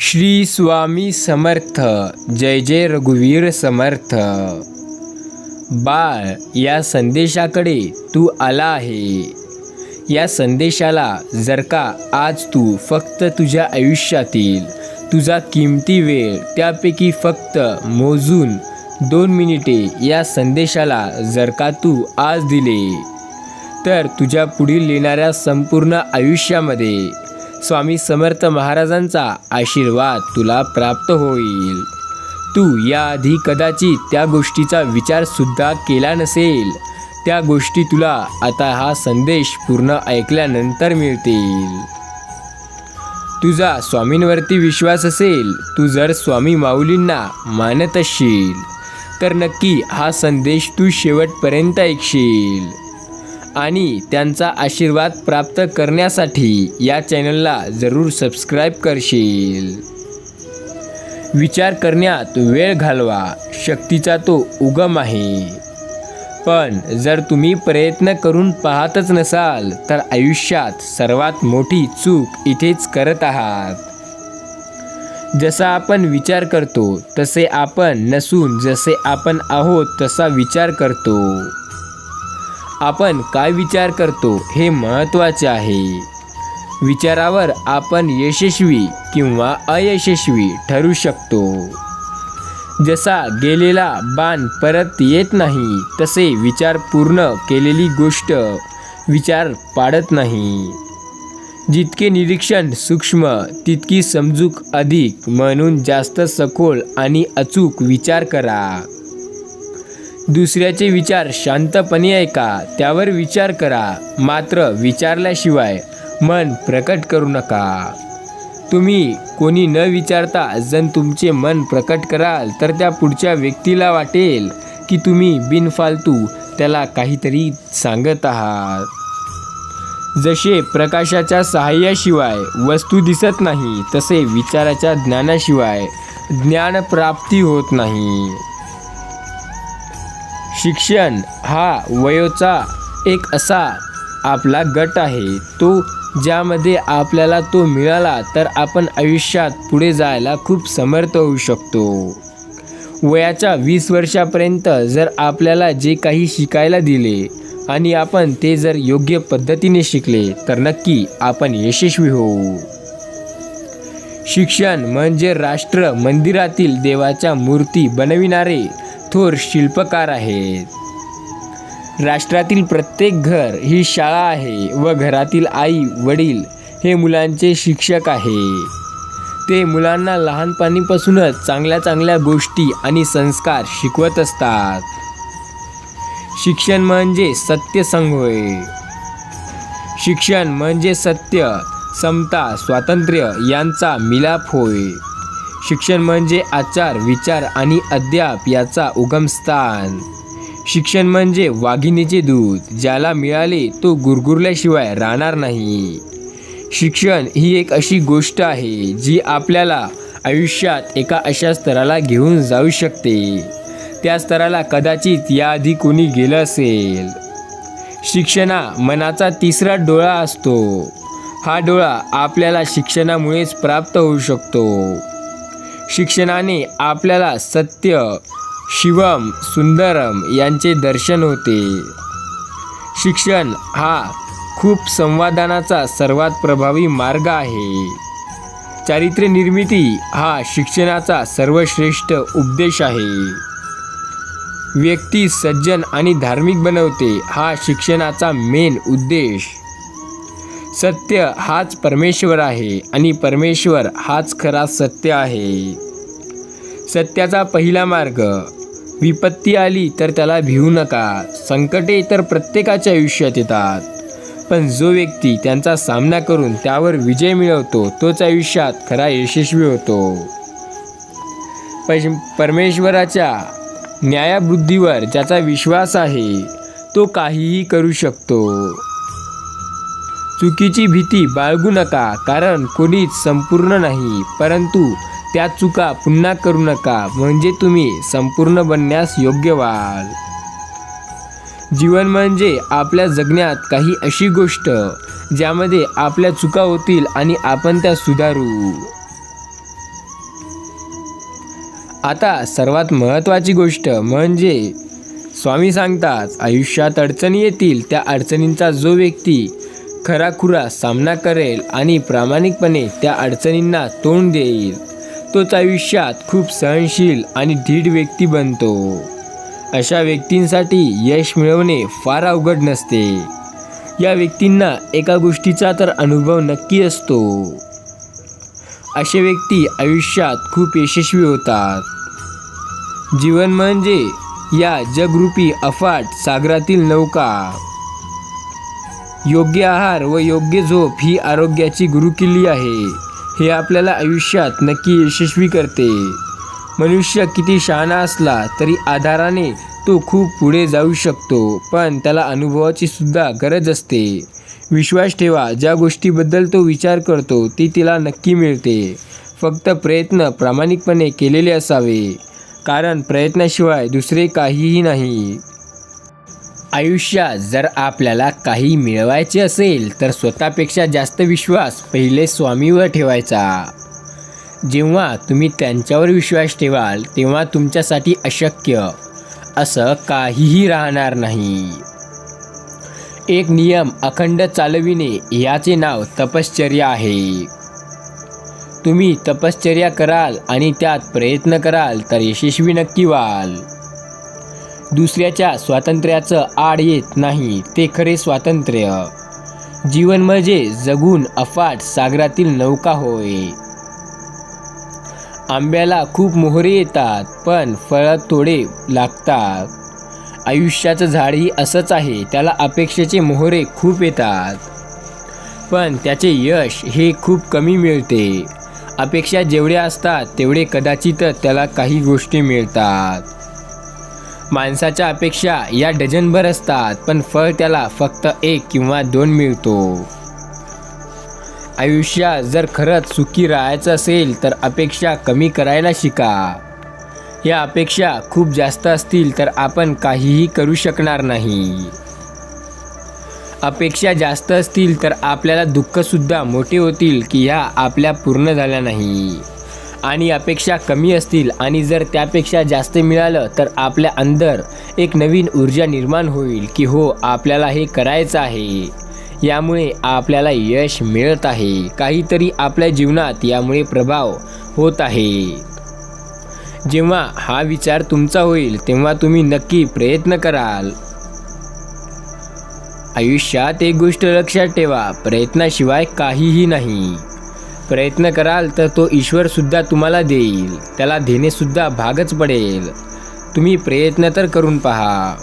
श्री स्वामी समर्थ. जय जय रघुवीर समर्थ. बाळ, या संदेशाकडे तू आला आहे. या संदेशाला जर का आज तू फक्त तुझ्या आयुष्यातील तुझा किमती वेळ त्यापैकी फक्त मोजून 2 मिनिटे या संदेशाला जर का तू आज दिले, तर तुझ्या पुढील येणाऱ्या संपूर्ण आयुष्यामध्ये स्वामी समर्थ महाराजांचा आशीर्वाद तुला प्राप्त होईल. तू याआधी कदाचित त्या गोष्टीचा विचारसुद्धा केला नसेल. त्या गोष्टी तुला आता हा संदेश पूर्ण ऐकल्यानंतर मिळतील. तुझा स्वामींवरती विश्वास असेल, तू जर स्वामी माऊलींना मानत असशील, तर नक्की हा संदेश तू शेवटपर्यंत ऐकशील आणि त्यांचा आशीर्वाद प्राप्त करण्यासाठी या चॅनलला जरूर सबस्क्राईब करशील. विचार करण्यात वेळ घालवा, शक्तीचा तो उगम आहे. पण जर तुम्ही प्रयत्न करून पाहतच नसाल, तर आयुष्यात सर्वात मोठी चूक इथेच करत आहात. जसा आपण विचार करतो तसे आपण नसून जसे आपण आहोत तसा विचार करतो. आपण काय विचार करतो हे महत्त्वाचे आहे. विचारावर आपण यशस्वी किंवा अयशस्वी ठरू शकतो. जसा गेलेला बाण परत येत नाही, तसे विचार पूर्ण केलेली गोष्ट विचार पाडत नाही. जितके निरीक्षण सूक्ष्म तितकी समजूक अधिक, म्हणून जास्त सखोल आणि अचूक विचार करा. दुसऱ्याचे विचार शांतपणे ऐका, त्यावर विचार करा, मात्र विचारल्याशिवाय मन प्रकट करू नका. तुम्ही कोणी न विचारता जर तुमचे मन प्रकट कराल, तर त्या पुढच्या व्यक्तीला वाटेल की तुम्ही बिनफालतू त्याला काहीतरी सांगत आहात. जसे प्रकाशाच्या सहाय्याशिवाय वस्तू दिसत नाही, तसे विचाराच्या ज्ञानाशिवाय ज्ञानप्राप्ती होत नाही. शिक्षण हा वयोचा एक असा आपला गट आहे, तो ज्यामध्ये आपल्याला तो मिळाला तर आपण आयुष्यात पुढे जायला खूप समर्थ होऊ शकतो. वयाच्या 20 वर्षापर्यंत जर आपल्याला जे काही शिकायला दिले आणि आपण ते जर योग्य पद्धतीने शिकले, तर नक्की आपण यशस्वी होऊ. शिक्षण म्हणजे राष्ट्र मंदिरातील देवाच्या मूर्ती बनविणारे थोर शिल्पकार आहेत. राष्ट्रातील प्रत्येक घर ही शाळा आहे व घरातील आई वडील हे मुलांचे शिक्षक आहे. ते मुलांना लहानपणीपासूनच चांगल्या चांगल्या गोष्टी आणि संस्कार शिकवत असतात. शिक्षण म्हणजे सत्यसंग होय. शिक्षण म्हणजे सत्य, समता, स्वातंत्र्य यांचा मिलाप होय. शिक्षण म्हणजे आचार, विचार आणि अध्याप याचा उगमस्थान. शिक्षण म्हणजे वाघिणीचे दूध, ज्याला मिळाले तो गुरगुरल्याशिवाय राहणार नाही. शिक्षण ही एक अशी गोष्ट आहे जी आपल्याला आयुष्यात एका अशा स्तराला घेऊन जाऊ शकते, त्या स्तराला कदाचित याआधी कोणी गेलं असेल. शिक्षण हा मनाचा तिसरा डोळा असतो. हा डोळा आपल्याला शिक्षणामुळेच प्राप्त होऊ शकतो. शिक्षणाने आपल्याला सत्य, शिवम, सुंदरम यांचे दर्शन होते. शिक्षण हा खूप संवादानाचा सर्वात प्रभावी मार्ग आहे. चारित्र्य निर्मिती हा शिक्षणाचा सर्वश्रेष्ठ उपदेश आहे. व्यक्ती सज्जन आणि धार्मिक बनवते, हा शिक्षणाचा मेन उद्देश. सत्य हाच परमेश्वर आहे आणि परमेश्वर हाच खरा सत्य आहे. सत्याचा पहिला मार्ग, विपत्ती आली तर त्याला भिवू नका. संकटे तर प्रत्येकाच्या आयुष्यात येतात, पण जो व्यक्ती त्यांचा सामना करून त्यावर विजय मिळवतो तोच आयुष्यात खरा यशस्वी होतो. परमेश्वराच्या न्यायबुद्धीवर ज्याचा विश्वास आहे तो काहीही करू शकतो. चुकीची भीती बाळगू नका, कारण कोणीच संपूर्ण नाही, परंतु त्या चुका पुन्हा करू नका, म्हणजे तुम्ही संपूर्ण बनण्यास योग्य व्हाल. जीवन म्हणजे आपल्या जगण्यात काही अशी गोष्ट ज्यामध्ये आपल्या चुका होतील आणि आपण त्या सुधारू. आता सर्वात महत्त्वाची गोष्ट म्हणजे स्वामी सांगतात, आयुष्यात अडचणी येतील. त्या अडचणींचा जो व्यक्ती खराखुरा सामना करेल आणि प्रामाणिकपणे त्या अडचणींना तोंड देईल, तोच आयुष्यात खूप सहनशील आणि धीट व्यक्ती बनतो. अशा व्यक्तींसाठी यश मिळवणे फार अवघड नसते. या व्यक्तींना एका गोष्टीचा तर अनुभव नक्की असतो. असे व्यक्ती आयुष्यात खूप यशस्वी होतात. जीवन म्हणजे या जगरूपी अफाट सागरातील नौका. योग्य आहार व योग्य झोप ही आरोग्याची गुरुकिल्ली आहे. हे आपल्याला आयुष्यात नक्की यशस्वी करते. मनुष्य किती शहाणा असला तरी आधाराने तो खूप पुढे जाऊ शकतो, पण त्याला अनुभवाची सुद्धा गरज असते. विश्वास ठेवा, ज्या गोष्टीबद्दल तो विचार करतो ती तिला नक्की मिळते. फक्त प्रयत्न प्रामाणिकपणे केलेले असावे, कारण प्रयत्नाशिवाय दुसरे काहीही नाही. आयुष्यात जर आपल्याला काही मिळवायचे असेल तर स्वतःपेक्षा जास्त विश्वास पहिले स्वामीवर ठेवायचा. जेव्हा तुम्ही त्यांच्यावर विश्वास ठेवाल तेव्हा तुमच्यासाठी अशक्य असं काहीही राहणार नाही. एक नियम अखंड चालविणे याचे नाव तपश्चर्या आहे. तुम्ही तपश्चर्या कराल आणि त्यात प्रयत्न कराल तर यशस्वी नक्की व्हाल. दुसऱ्याच्या स्वातंत्र्याचं आड येत नाही ते खरे स्वातंत्र्य. जीवन म्हणजे जगून अफाट सागरातील नौका होय. आंब्याला खूप मोहरे येतात पण फळं थोडे लागतात. आयुष्याचं झाडही असंच आहे, त्याला अपेक्षेचे मोहरे खूप येतात पण त्याचे यश हे खूप कमी मिळते. अपेक्षा जेवढ्या असतात तेवढे कदाचित त्याला काही गोष्टी मिळतात. माणसाच्या अपेक्षा या डझनभर असतात पण फळ त्याला फक्त 1 किंवा 2 मिळतो. आयुष्यात जर खरंच सुखी राहायचं असेल तर अपेक्षा कमी करायला शिका. या अपेक्षा खूप जास्त असतील तर आपण काहीही करू शकणार नाही. अपेक्षा जास्त असतील तर आपल्याला दुःखसुद्धा मोठे होतील की ह्या आपल्या पूर्ण झाल्या नाही. आणि अपेक्षा कमी असतील आणि जर त्यापेक्षा जास्त मिळालं तर आपल्या अंदर एक नवीन ऊर्जा निर्माण होईल की हो, आपल्याला हे करायचं आहे. यामुळे आपल्याला यश मिळत आहे. काहीतरी आपल्या जीवनात यामुळे प्रभाव होत आहे. जेव्हा हा विचार तुमचा होईल तेव्हा तुम्ही नक्की प्रयत्न कराल. आयुष्यात एक गोष्ट लक्षात ठेवा, प्रयत्नाशिवाय काहीही नाही. प्रयत्न कराल तर तो ईश्वरसुद्धा तुम्हाला देईल. त्याला देणेसुद्धा भागच पडेल. तुम्ही प्रयत्न तर करून पहा.